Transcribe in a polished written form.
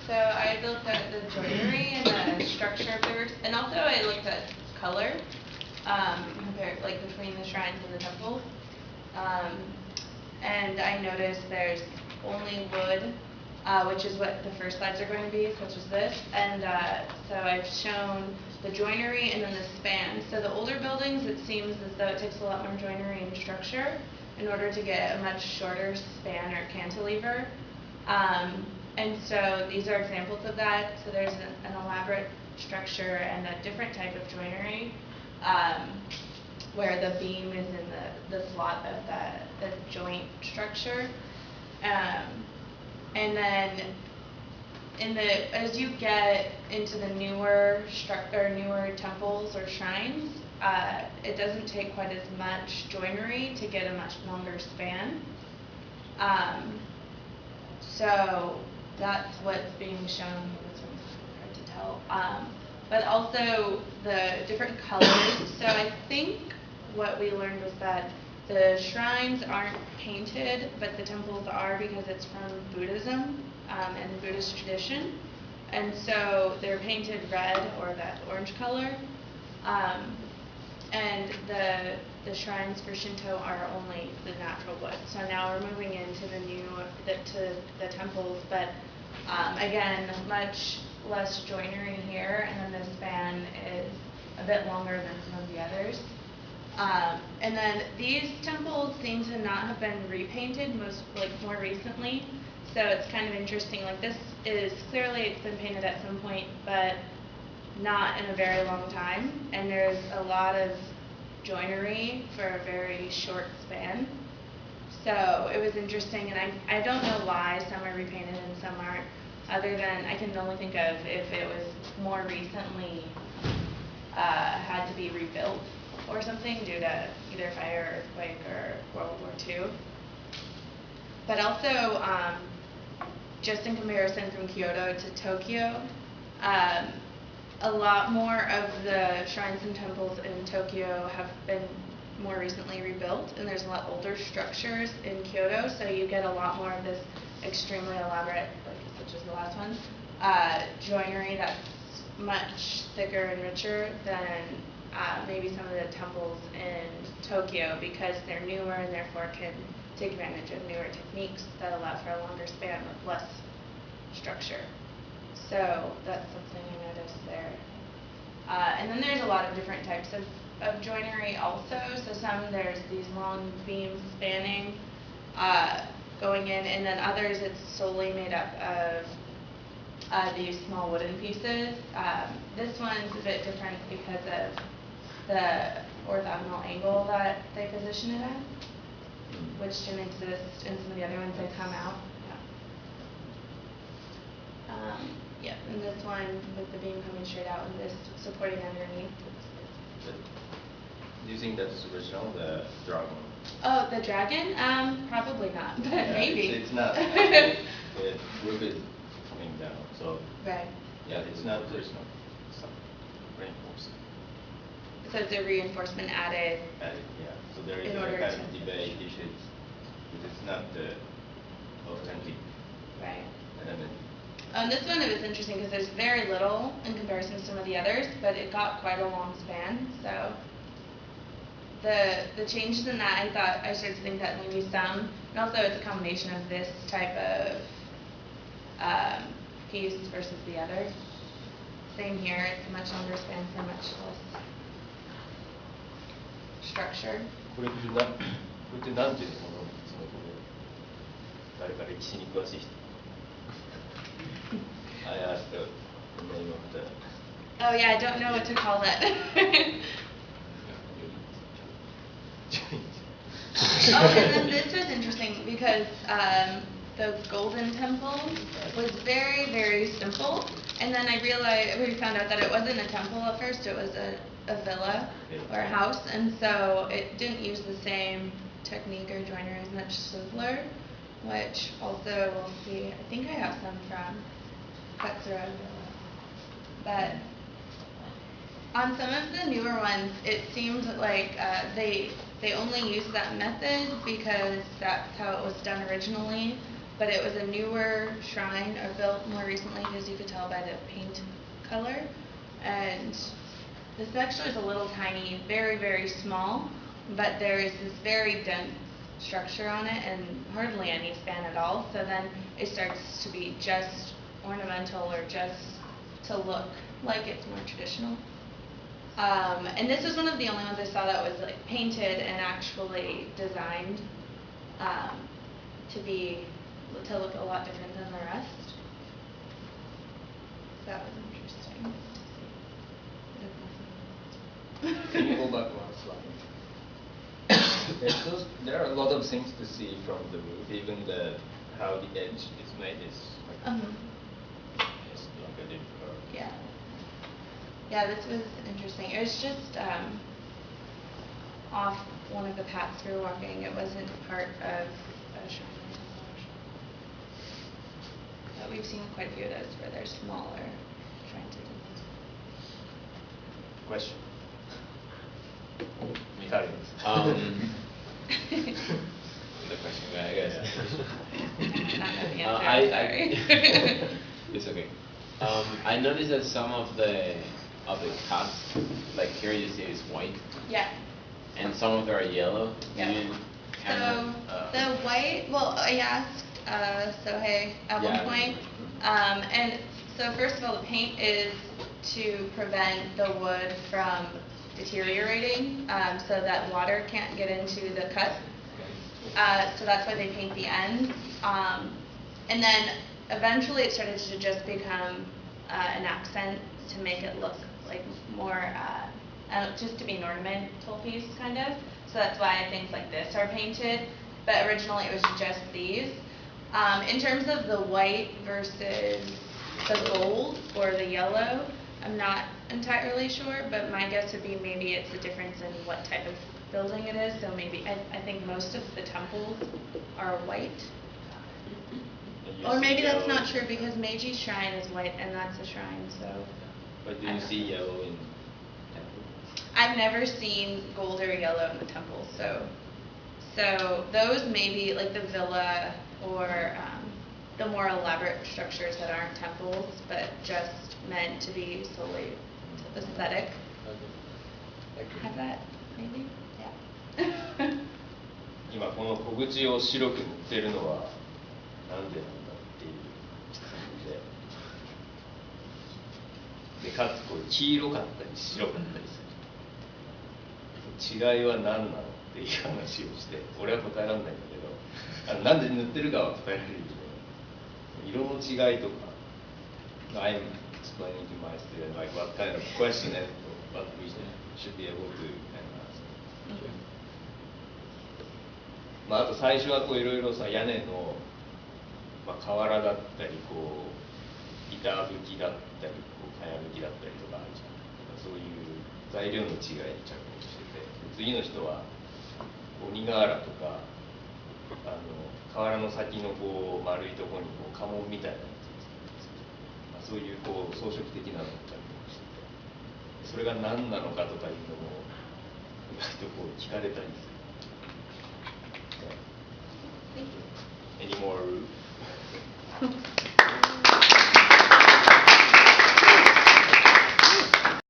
So I looked at the joinery and the structure of the, and also I looked at color, compared like between the shrines and the temples. And I noticed there's only wood, which is what the first slides are going to be, such as this. And so I've shown the joinery and then the span. So the older buildings, it seems as though it takes a lot more joinery and structure in order to get a much shorter span or cantilever. And so these are examples of that. So there's an elaborate structure and a different type of joinery, where the beam is in the slot of the joint structure. And then as you get into the newer temples or shrines, it doesn't take quite as much joinery to get a much longer span. So that's what's being shown. This one's hard to tell. But also the different colors. So I think what we learned was that the shrines aren't painted, but the temples are, because it's from Buddhism and the Buddhist tradition. And so they're painted red, or that orange color. And the shrines for Shinto are only the natural wood. So now we're moving into the temples, but again, much less joinery here, and then the span is a bit longer than some of the others. And then these temples seem to not have been repainted more recently. So it's kind of interesting. Like, this is clearly, it's been painted at some point, but not in a very long time. And there's a lot of joinery for a very short span. So it was interesting, and I don't know why some are repainted and some aren't, other than I can only think of if it was more recently had to be rebuilt or something due to either fire, earthquake, or World War II. But also, just in comparison from Kyoto to Tokyo, a lot more of the shrines and temples in Tokyo have been more recently rebuilt, and there's a lot older structures in Kyoto, so you get a lot more of this extremely elaborate, such as the last one, joinery that's much thicker and richer than maybe some of the temples in Tokyo, because they're newer and therefore can take advantage of newer techniques that allow for a longer span with less structure. So that's something I noticed there. And then there's a lot of different types of joinery also. So there's these long beams spanning, going in, and then others it's solely made up of these small wooden pieces. This one's a bit different because of the orthogonal angle that they position it at, which didn't exist in some of the other ones that come out. Yeah, and this one with the beam coming straight out and this supporting underneath. Do you think that's original, the dragon? Oh, the dragon? Probably not, but yeah, maybe. It's not. The roof is coming down, so. Right. Yeah, it's not original. It's reinforced. So it's a reinforcement added. Yeah. So there is a kind of debate if it's not authentic. Right. Element. On this one, it was interesting because there's very little in comparison to some of the others, but it got quite a long span. So the changes in that, I started to think that maybe some, and also it's a combination of this type of piece versus the other. Same here, it's a much longer span for much less structure. これってなんていうの誰か歴史に詳しい人I asked the name of the... Oh yeah, I don't know what to call that. Oh, and then this was interesting because the Golden Temple was very, very simple. And then we found out that it wasn't a temple at first, it was a villa or a house. And so it didn't use the same technique or joinery, as much simpler, which also we'll see. I think I have some from Katsura Villa. But on some of the newer ones, it seemed like they only used that method because that's how it was done originally. But it was a newer shrine or built more recently because you could tell by the paint color. And this actually is a little tiny, very, very small, but there is this very dense structure on it and hardly any span at all. So then it starts to be just ornamental or just to look like it's more traditional. And this was one of the only ones I saw that was like painted and actually designed to look a lot different than the rest. So that was interesting. Can you go back one slide? There are a lot of things to see from the roof, even how the edge is made is like it's like a different. Yeah. Yeah, this was interesting. It was just off one of the paths we were walking. It wasn't part of a shrine. But we've seen quite a few of those where they're smaller shrines. Question. The question, I guess. Not know the answer. Sorry. It's okay. I noticed that some of the cuts, like here you see is white. Yeah. And some of them are yellow. Yeah. So the white. Well, I asked Sohei at one point, and so first of all, the paint is to prevent the wood from deteriorating, so that water can't get into the cut. So that's why they paint the ends. And then eventually it started to just become an accent to make it look like more, just to be an ornamental piece kind of. So that's why things like this are painted. But originally it was just these. In terms of the white versus the gold or the yellow, I'm not entirely sure, but my guess would be maybe it's a difference in what type of building it is. So maybe I think most of the temples are white. Or maybe that's not true because Meiji Shrine is white and that's a shrine, so. But do you see yellow in temples? I've never seen gold or yellow in the temples, so those maybe like the villa or the more elaborate structures that aren't temples but just meant to be solely aesthetic. Have that maybe? Yeah. 今この小口を白く塗ってるのはなんでなんだっていう質問で、かつこう黄色かったり白かったりする。違いは何なのっていう話をして、俺は答えられないんだけど、なんで塗ってるかは答えられるけど、色の違いとか、I'm explaining to my student like what kind of question and what we should be able to ask. まあ、あと最初はこういろいろさ屋根の、まあ、瓦だったりこう板葺きだったりこうかやぶきだったりとかあるじゃん。そういう材料の違いに着目してて、次の人は鬼瓦とか瓦の先のこう丸いところにこう家紋みたいなやつを作ってるんですけど、そういうこう装飾的なのを着目してて、それが何なのかとかいうのも意外とこう聞かれたりする。Any more